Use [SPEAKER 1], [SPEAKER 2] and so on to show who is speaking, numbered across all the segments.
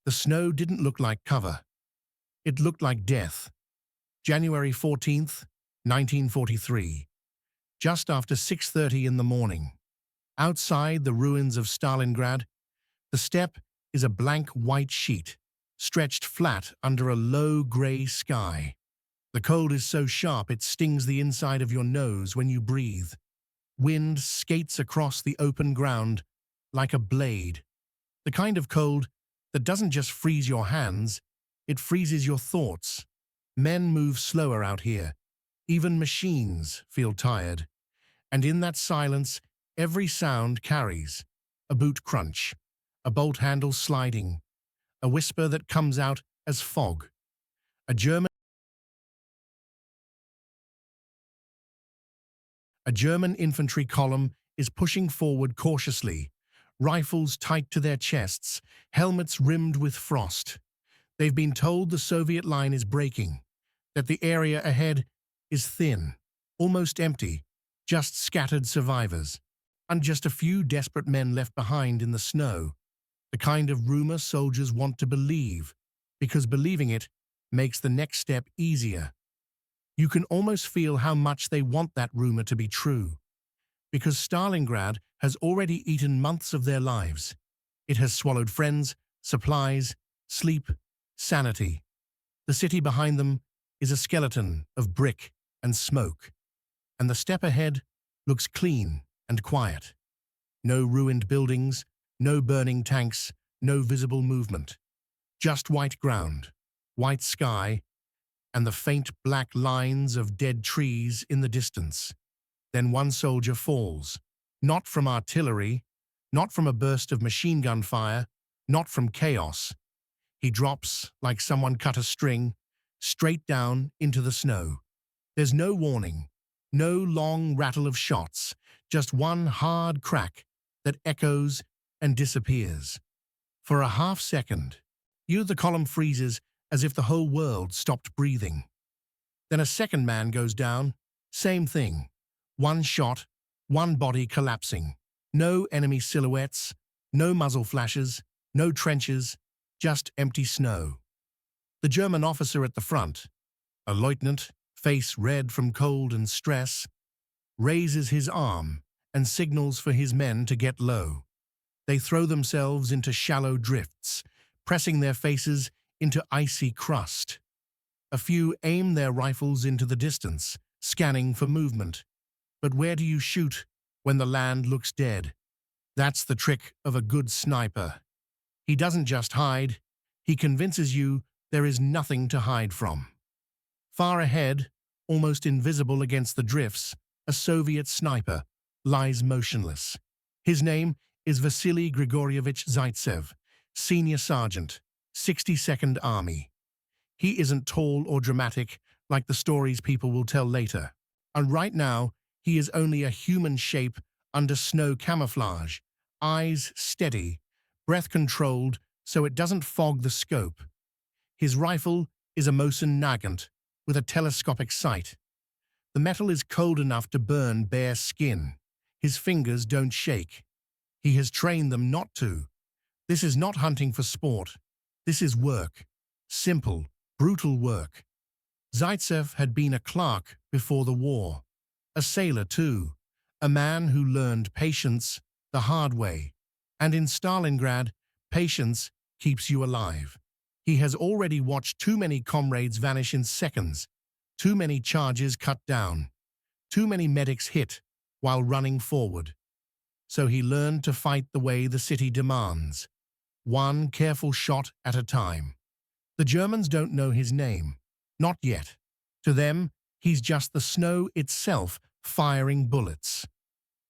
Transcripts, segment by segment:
[SPEAKER 1] The snow didn't look like cover. It looked like death. January 14th, 1943. Just after 6:30 in the morning. Outside the ruins of Stalingrad, the steppe is a blank white sheet, stretched flat under a low grey sky. The cold is so sharp it stings the inside of your nose when you breathe. Wind skates across the open ground like a blade. The kind of cold that doesn't just freeze your hands, it freezes your thoughts. Men move slower out here. Even machines feel tired. And in that silence, every sound carries. A boot crunch, a bolt handle sliding, a whisper that comes out as fog. A German infantry column is pushing forward cautiously, rifles tight to their chests, helmets rimmed with frost. They've been told the Soviet line is breaking, that the area ahead is thin, almost empty, just scattered survivors, and just a few desperate men left behind in the snow. The kind of rumor soldiers want to believe, because believing it makes the next step easier. You can almost feel how much they want that rumor to be true, because Stalingrad has already eaten months of their lives. It has swallowed friends, supplies, sleep, sanity. The city behind them is a skeleton of brick and smoke, and the steppe ahead looks clean and quiet. No ruined buildings, no burning tanks, no visible movement. Just white ground, white sky, and the faint black lines of dead trees in the distance. Then one soldier falls, not from artillery, not from a burst of machine gun fire, not from chaos. He drops like someone cut a string, straight down into the snow. There's no warning, no long rattle of shots, just one hard crack that echoes and disappears. For a half second, the column freezes as if the whole world stopped breathing. Then a second man goes down, same thing. One shot, one body collapsing. No enemy silhouettes, no muzzle flashes, no trenches, just empty snow. The German officer at the front, a lieutenant, face red from cold and stress, raises his arm and signals for his men to get low. They throw themselves into shallow drifts, pressing their faces into icy crust. A few aim their rifles into the distance, scanning for movement. But where do you shoot when the land looks dead? That's the trick of a good sniper. He doesn't just hide, he convinces you there is nothing to hide from. Far ahead, almost invisible against the drifts, a Soviet sniper lies motionless. His name is Vasily Zaitsev, senior sergeant, 62nd Army. He isn't tall or dramatic like the stories people will tell later. And right now, he is only a human shape under snow camouflage, eyes steady, breath controlled so it doesn't fog the scope. His rifle is a Mosin Nagant with a telescopic sight. The metal is cold enough to burn bare skin. His fingers don't shake. He has trained them not to. This is not hunting for sport. This is work. Simple, brutal work. Zaitsev had been a clerk before the war. A sailor too. A man who learned patience the hard way. And in Stalingrad, patience keeps you alive. He has already watched too many comrades vanish in seconds, too many charges cut down, too many medics hit while running forward. So he learned to fight the way the city demands, one careful shot at a time. The Germans don't know his name, not yet. To them, he's just the snow itself firing bullets.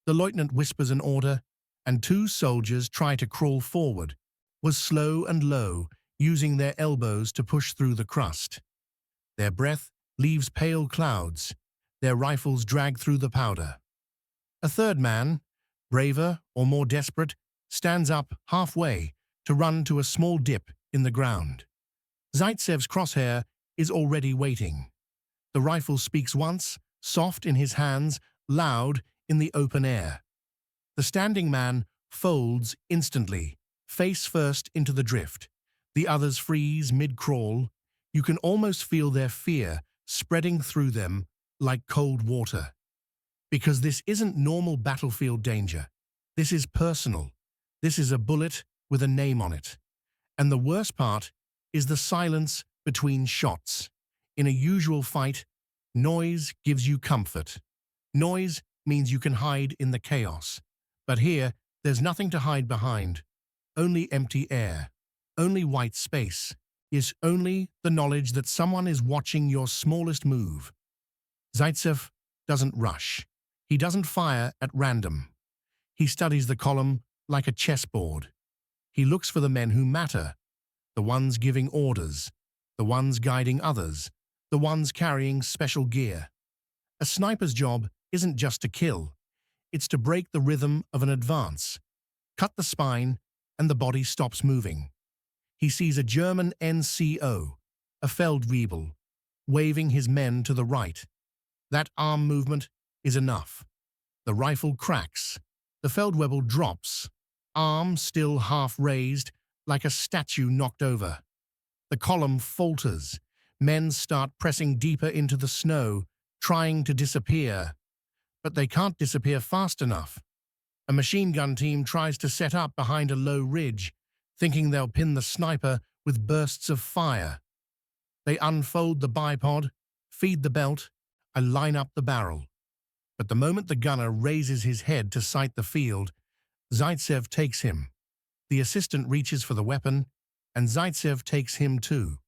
[SPEAKER 1] The lieutenant whispers an order, and two soldiers try to crawl forward, was slow and low, using their elbows to push through the crust. Their breath leaves pale clouds, their rifles drag through the powder. A third man, braver or more desperate, stands up halfway to run to a small dip in the ground. Zaitsev's crosshair is already waiting. The rifle speaks once, soft in his hands, loud in the open air. The standing man folds instantly, face first into the drift. The others freeze mid-crawl. You can almost feel their fear spreading through them like cold water. Because this isn't normal battlefield danger. This is personal. This is a bullet with a name on it. And the worst part is the silence between shots. In a usual fight, noise gives you comfort. Noise means you can hide in the chaos. But here, there's nothing to hide behind. Only empty air. Only white space. Is only the knowledge that someone is watching your smallest move. Zaitsev doesn't rush. He doesn't fire at random. He studies the column like a chessboard. He looks for the men who matter, the ones giving orders, the ones guiding others, the ones carrying special gear. A sniper's job isn't just to kill. It's to break the rhythm of an advance, cut the spine, and the body stops moving. He sees a German NCO, a Feldwebel, waving his men to the right. That arm movement is enough. The rifle cracks. The Feldwebel drops, arm still half raised, like a statue knocked over. The column falters. Men start pressing deeper into the snow, trying to disappear. But they can't disappear fast enough. A machine gun team tries to set up behind a low ridge, thinking they'll pin the sniper with bursts of fire. They unfold the bipod, feed the belt, and line up the barrel. But the moment the gunner raises his head to sight the field, Zaitsev takes him. The assistant reaches for the weapon, and Zaitsev takes him too.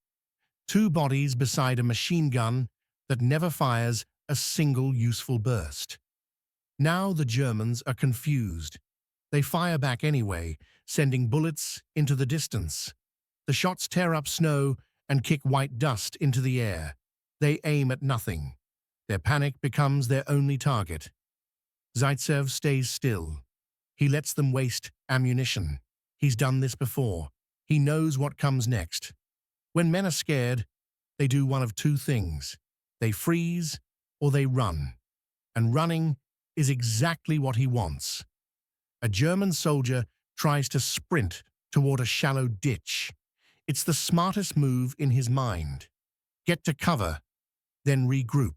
[SPEAKER 1] Two bodies beside a machine gun that never fires a single useful burst. Now the Germans are confused. They fire back anyway, sending bullets into the distance. The shots tear up snow and kick white dust into the air. They aim at nothing. Their panic becomes their only target. Zaitsev stays still. He lets them waste ammunition. He's done this before. He knows what comes next. When men are scared, they do one of two things. They freeze or they run. And running is exactly what he wants. A German soldier tries to sprint toward a shallow ditch. It's the smartest move in his mind. Get to cover, then regroup.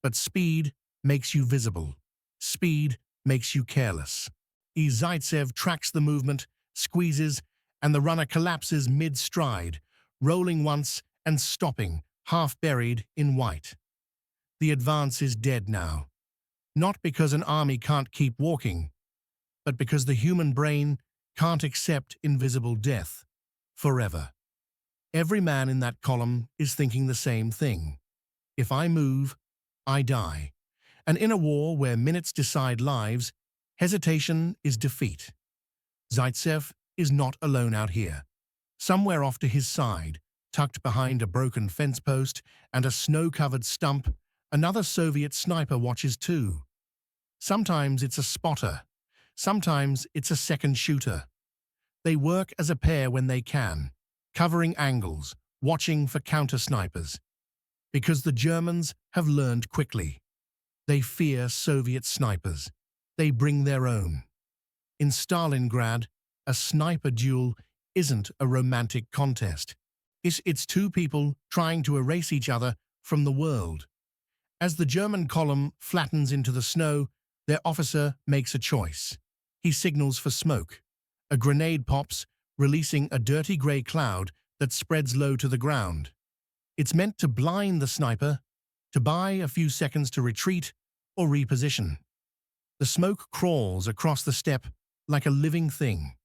[SPEAKER 1] But speed makes you visible. Speed makes you careless. Zaitsev tracks the movement, squeezes, and the runner collapses mid-stride, rolling once and stopping, half buried in white. The advance is dead now. Not because an army can't keep walking, but because the human brain can't accept invisible death forever. Every man in that column is thinking the same thing. If I move, I die. And in a war where minutes decide lives, hesitation is defeat. Zaitsev is not alone out here. Somewhere off to his side, tucked behind a broken fence post and a snow-covered stump, another Soviet sniper watches too. Sometimes it's a spotter. Sometimes it's a second shooter. They work as a pair when they can, covering angles, watching for counter-snipers. Because the Germans have learned quickly. They fear Soviet snipers. They bring their own. In Stalingrad, a sniper duel isn't a romantic contest. It's two people trying to erase each other from the world. As the German column flattens into the snow, their officer makes a choice. He signals for smoke. A grenade pops, releasing a dirty grey cloud that spreads low to the ground. It's meant to blind the sniper, to buy a few seconds to retreat or reposition. The smoke crawls across the steppe like a living thing.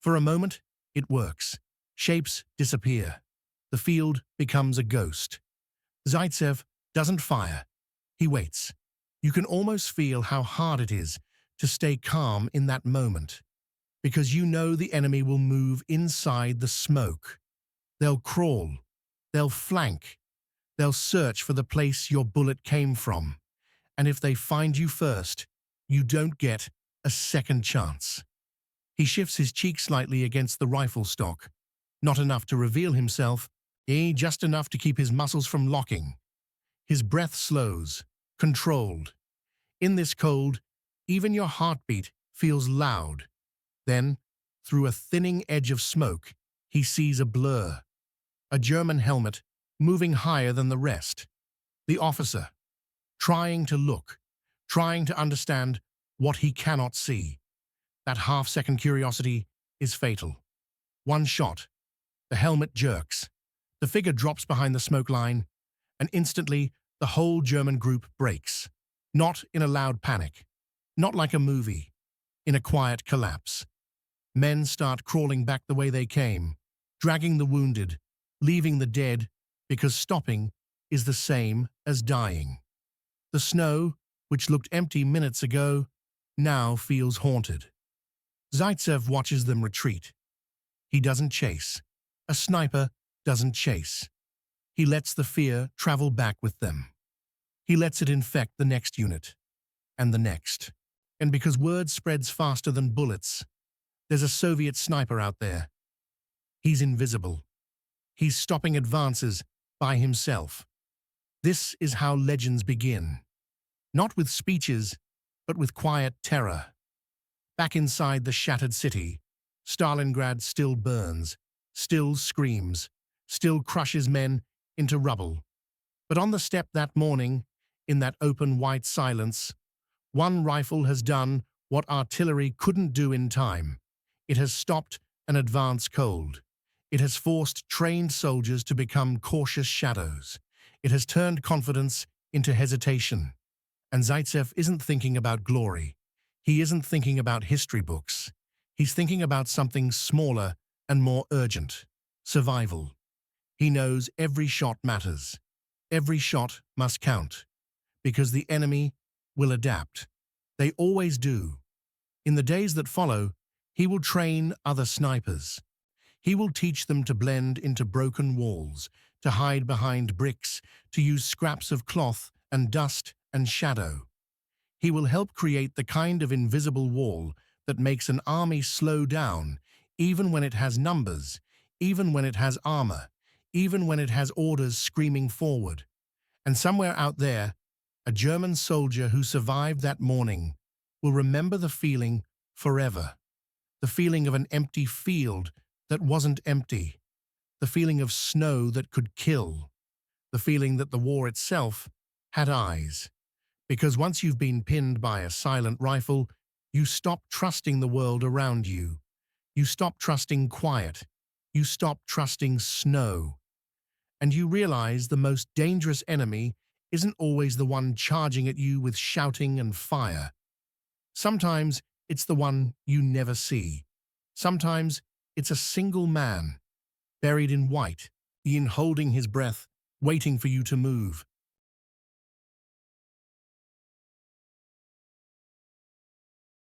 [SPEAKER 1] For a moment, it works. Shapes disappear. The field becomes a ghost. Zaitsev doesn't fire. He waits. You can almost feel how hard it is to stay calm in that moment, because you know the enemy will move inside the smoke. They'll crawl. They'll flank. They'll search for the place your bullet came from. And if they find you first, you don't get a second chance. He shifts his cheek slightly against the rifle stock. Not enough to reveal himself, just enough to keep his muscles from locking. His breath slows, controlled. In this cold, even your heartbeat feels loud. Then, through a thinning edge of smoke, He sees a blur, a German helmet moving higher than the rest. The officer, trying to look, trying to understand what he cannot see. That half-second curiosity is fatal. One shot, the helmet jerks, the figure drops behind the smoke line, and instantly the whole German group breaks. Not in a loud panic, not like a movie, in a quiet collapse. Men start crawling back the way they came, dragging the wounded, leaving the dead, because stopping is the same as dying. The snow, which looked empty minutes ago, now feels haunted. Zaitsev watches them retreat. He doesn't chase. A sniper doesn't chase. He lets the fear travel back with them. He lets it infect the next unit, and the next. And because word spreads faster than bullets, there's a Soviet sniper out there. He's invisible. He's stopping advances by himself. This is how legends begin. Not with speeches, but with quiet terror. Back inside the shattered city, Stalingrad still burns, still screams, still crushes men into rubble. But on the step that morning, in that open white silence, one rifle has done what artillery couldn't do in time. It has stopped an advance cold. It has forced trained soldiers to become cautious shadows. It has turned confidence into hesitation. And Zaitsev isn't thinking about glory. He isn't thinking about history books. He's thinking about something smaller and more urgent: survival. He knows every shot matters. Every shot must count, because the enemy will adapt. They always do. In the days that follow, he will train other snipers. He will teach them to blend into broken walls, to hide behind bricks, to use scraps of cloth and dust and shadow. He will help create the kind of invisible wall that makes an army slow down, even when it has numbers, even when it has armor, even when it has orders screaming forward. And somewhere out there, a German soldier who survived that morning will remember the feeling forever. The feeling of an empty field that wasn't empty. The feeling of snow that could kill. The feeling that the war itself had eyes. Because once you've been pinned by a silent rifle, you stop trusting the world around you. You stop trusting quiet. You stop trusting snow. And you realize the most dangerous enemy isn't always the one charging at you with shouting and fire. Sometimes it's the one you never see. Sometimes it's a single man, buried in white, holding his breath, waiting for you to move.